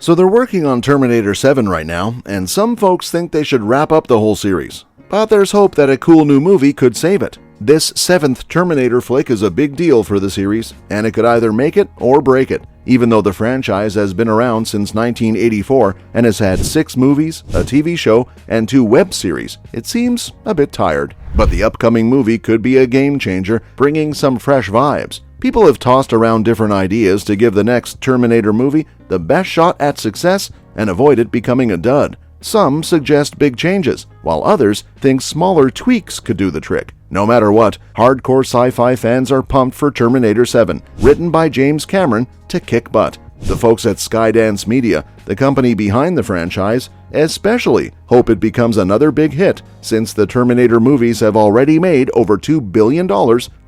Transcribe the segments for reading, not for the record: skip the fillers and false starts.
So they're working on Terminator 7 right now, and some folks think they should wrap up the whole series. But there's hope that a cool new movie could save it. This 7th Terminator flick is a big deal for the series, and it could either make it or break it. Even though the franchise has been around since 1984 and has had 6 movies, a TV show, and 2 web series, it seems a bit tired. But the upcoming movie could be a game changer, bringing some fresh vibes. People have tossed around different ideas to give the next Terminator movie the best shot at success and avoid it becoming a dud. Some suggest big changes, while others think smaller tweaks could do the trick. No matter what, hardcore sci-fi fans are pumped for Terminator 7, written by James Cameron, to kick butt. The folks at Skydance Media, the company behind the franchise, especially hope it becomes another big hit, since the Terminator movies have already made over $2 billion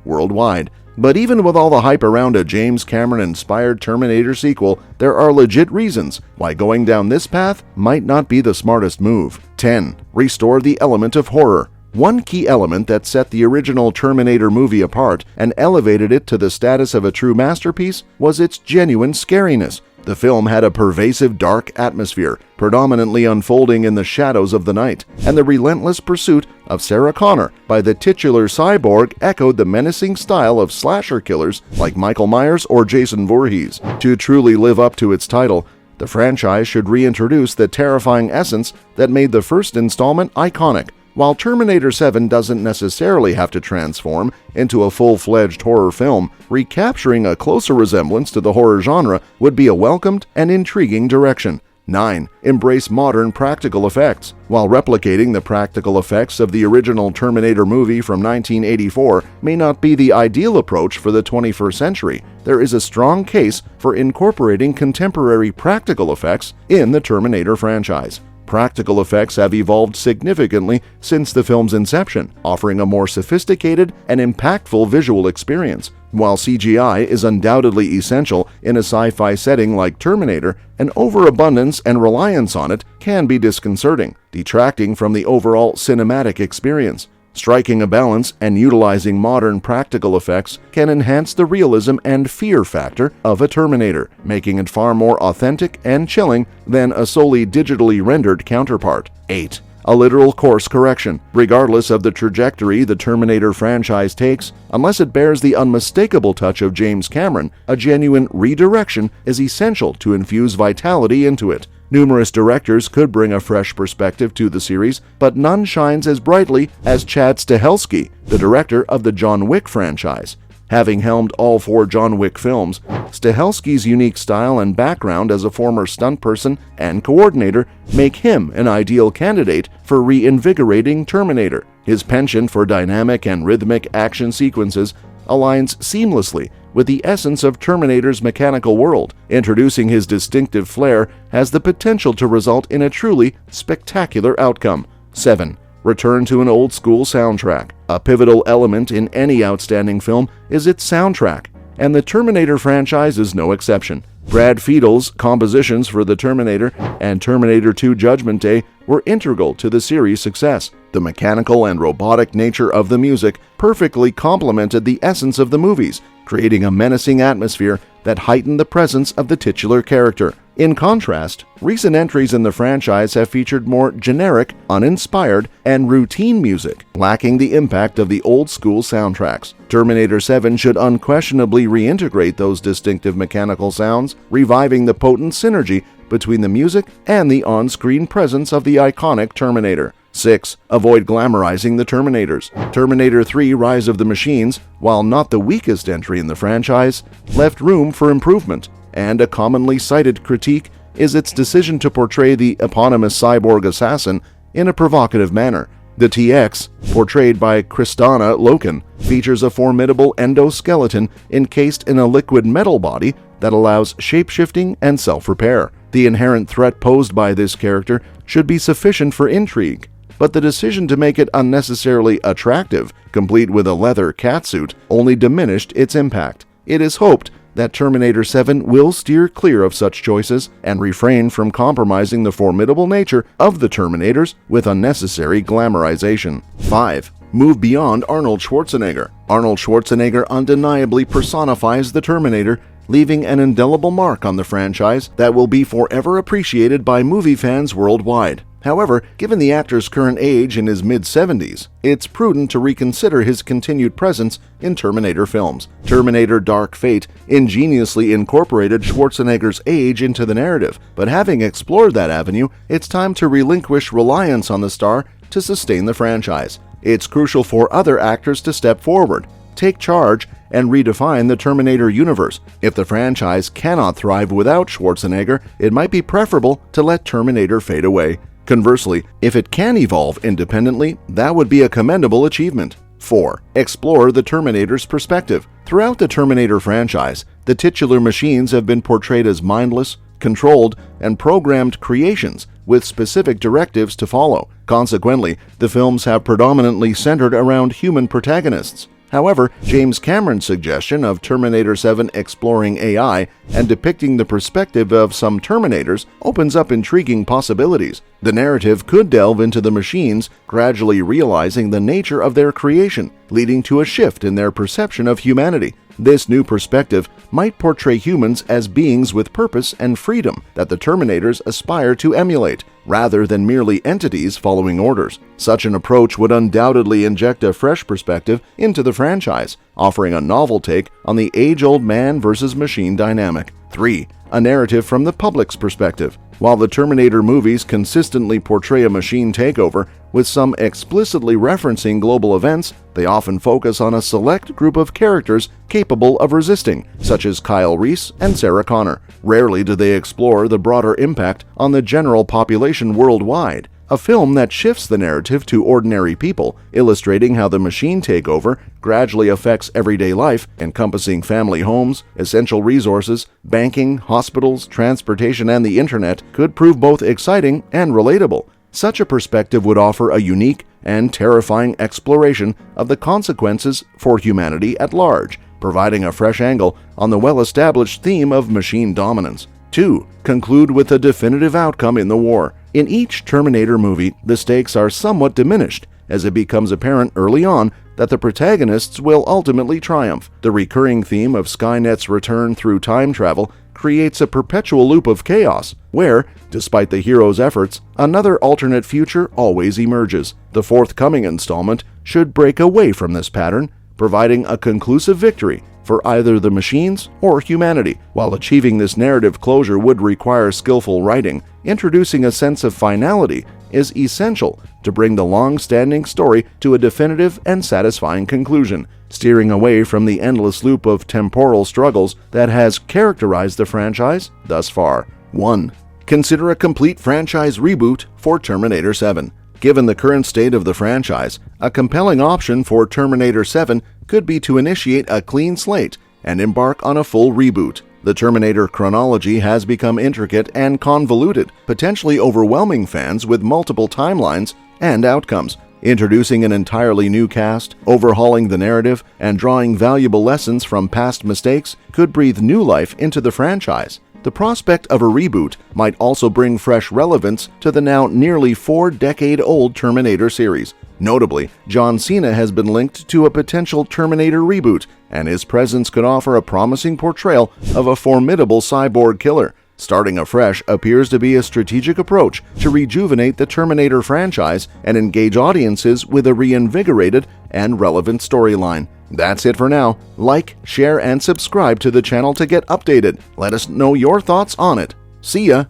worldwide. But even with all the hype around a James Cameron-inspired Terminator sequel, there are legit reasons why going down this path might not be the smartest move. 10. Restore the element of horror. One key element that set the original Terminator movie apart and elevated it to the status of a true masterpiece was its genuine scariness. The film had a pervasive dark atmosphere, predominantly unfolding in the shadows of the night, and the relentless pursuit of Sarah Connor by the titular cyborg echoed the menacing style of slasher killers like Michael Myers or Jason Voorhees. To truly live up to its title, the franchise should reintroduce the terrifying essence that made the first installment iconic. While Terminator 7 doesn't necessarily have to transform into a full-fledged horror film, recapturing a closer resemblance to the horror genre would be a welcomed and intriguing direction. 9. Embrace modern practical effects. While replicating the practical effects of the original Terminator movie from 1984 may not be the ideal approach for the 21st century, there is a strong case for incorporating contemporary practical effects in the Terminator franchise. Practical effects have evolved significantly since the film's inception, offering a more sophisticated and impactful visual experience. While CGI is undoubtedly essential in a sci-fi setting like Terminator, an overabundance and reliance on it can be disconcerting, detracting from the overall cinematic experience. Striking a balance and utilizing modern practical effects can enhance the realism and fear factor of a Terminator, making it far more authentic and chilling than a solely digitally rendered counterpart. 8. A literal course correction. Regardless of the trajectory the Terminator franchise takes, unless it bears the unmistakable touch of James Cameron, a genuine redirection is essential to infuse vitality into it. Numerous directors could bring a fresh perspective to the series, but none shines as brightly as Chad Stahelski, the director of the John Wick franchise. Having helmed all 4 John Wick films, Stahelski's unique style and background as a former stunt person and coordinator make him an ideal candidate for reinvigorating Terminator. His penchant for dynamic and rhythmic action sequences aligns seamlessly with the essence of Terminator's mechanical world. Introducing his distinctive flair has the potential to result in a truly spectacular outcome. 7. Return to an old-school soundtrack. A pivotal element in any outstanding film is its soundtrack, and the Terminator franchise is no exception. Brad Fiedel's compositions for The Terminator and Terminator 2 Judgment Day were integral to the series' success. The mechanical and robotic nature of the music perfectly complemented the essence of the movies, creating a menacing atmosphere that heightened the presence of the titular character. In contrast, recent entries in the franchise have featured more generic, uninspired, and routine music, lacking the impact of the old-school soundtracks. Terminator 7 should unquestionably reintegrate those distinctive mechanical sounds, reviving the potent synergy between the music and the on-screen presence of the iconic Terminator. 6. Avoid glamorizing the Terminators. Terminator 3 Rise of the Machines, while not the weakest entry in the franchise, left room for improvement, and a commonly cited critique is its decision to portray the eponymous cyborg assassin in a provocative manner. The TX, portrayed by Kristanna Loken, features a formidable endoskeleton encased in a liquid metal body that allows shape-shifting and self-repair. The inherent threat posed by this character should be sufficient for intrigue, but the decision to make it unnecessarily attractive, complete with a leather catsuit, only diminished its impact. It is hoped that Terminator 7 will steer clear of such choices and refrain from compromising the formidable nature of the Terminators with unnecessary glamorization. 5. Move beyond Arnold Schwarzenegger. Arnold Schwarzenegger undeniably personifies the Terminator, leaving an indelible mark on the franchise that will be forever appreciated by movie fans worldwide. However, given the actor's current age in his mid-70s, it's prudent to reconsider his continued presence in Terminator films. Terminator Dark Fate ingeniously incorporated Schwarzenegger's age into the narrative, but having explored that avenue, it's time to relinquish reliance on the star to sustain the franchise. It's crucial for other actors to step forward, take charge, and redefine the Terminator universe. If the franchise cannot thrive without Schwarzenegger, it might be preferable to let Terminator fade away. Conversely, if it can evolve independently, that would be a commendable achievement. 4. Explore the Terminator's perspective. Throughout the Terminator franchise, the titular machines have been portrayed as mindless, controlled, and programmed creations with specific directives to follow. Consequently, the films have predominantly centered around human protagonists. However, James Cameron's suggestion of Terminator 7 exploring AI and depicting the perspective of some Terminators opens up intriguing possibilities. The narrative could delve into the machines, gradually realizing the nature of their creation, leading to a shift in their perception of humanity. This new perspective might portray humans as beings with purpose and freedom that the Terminators aspire to emulate, rather than merely entities following orders. Such an approach would undoubtedly inject a fresh perspective into the franchise, offering a novel take on the age-old man versus machine dynamic. 3. A narrative from the public's perspective. While the Terminator movies consistently portray a machine takeover, with some explicitly referencing global events, they often focus on a select group of characters capable of resisting, such as Kyle Reese and Sarah Connor. Rarely do they explore the broader impact on the general population worldwide. A film that shifts the narrative to ordinary people, illustrating how the machine takeover gradually affects everyday life, encompassing family homes, essential resources, banking, hospitals, transportation, and the internet, could prove both exciting and relatable. Such a perspective would offer a unique and terrifying exploration of the consequences for humanity at large, providing a fresh angle on the well-established theme of machine dominance. 2. Conclude with a definitive outcome in the war. In each Terminator movie, the stakes are somewhat diminished, as it becomes apparent early on that the protagonists will ultimately triumph. The recurring theme of Skynet's return through time travel creates a perpetual loop of chaos, where, despite the hero's efforts, another alternate future always emerges. The forthcoming installment should break away from this pattern, providing a conclusive victory for either the machines or humanity. While achieving this narrative closure would require skillful writing, introducing a sense of finality is essential to bring the long-standing story to a definitive and satisfying conclusion, steering away from the endless loop of temporal struggles that has characterized the franchise thus far. 1. Consider a complete franchise reboot for Terminator 7. Given the current state of the franchise, a compelling option for Terminator 7 could be to initiate a clean slate and embark on a full reboot. The Terminator chronology has become intricate and convoluted, potentially overwhelming fans with multiple timelines and outcomes. Introducing an entirely new cast, overhauling the narrative, and drawing valuable lessons from past mistakes could breathe new life into the franchise. The prospect of a reboot might also bring fresh relevance to the now nearly 4-decade-old Terminator series. Notably, John Cena has been linked to a potential Terminator reboot, and his presence could offer a promising portrayal of a formidable cyborg killer. Starting afresh appears to be a strategic approach to rejuvenate the Terminator franchise and engage audiences with a reinvigorated and relevant storyline. That's it for now. Like, share, and subscribe to the channel to get updated. Let us know your thoughts on it. See ya!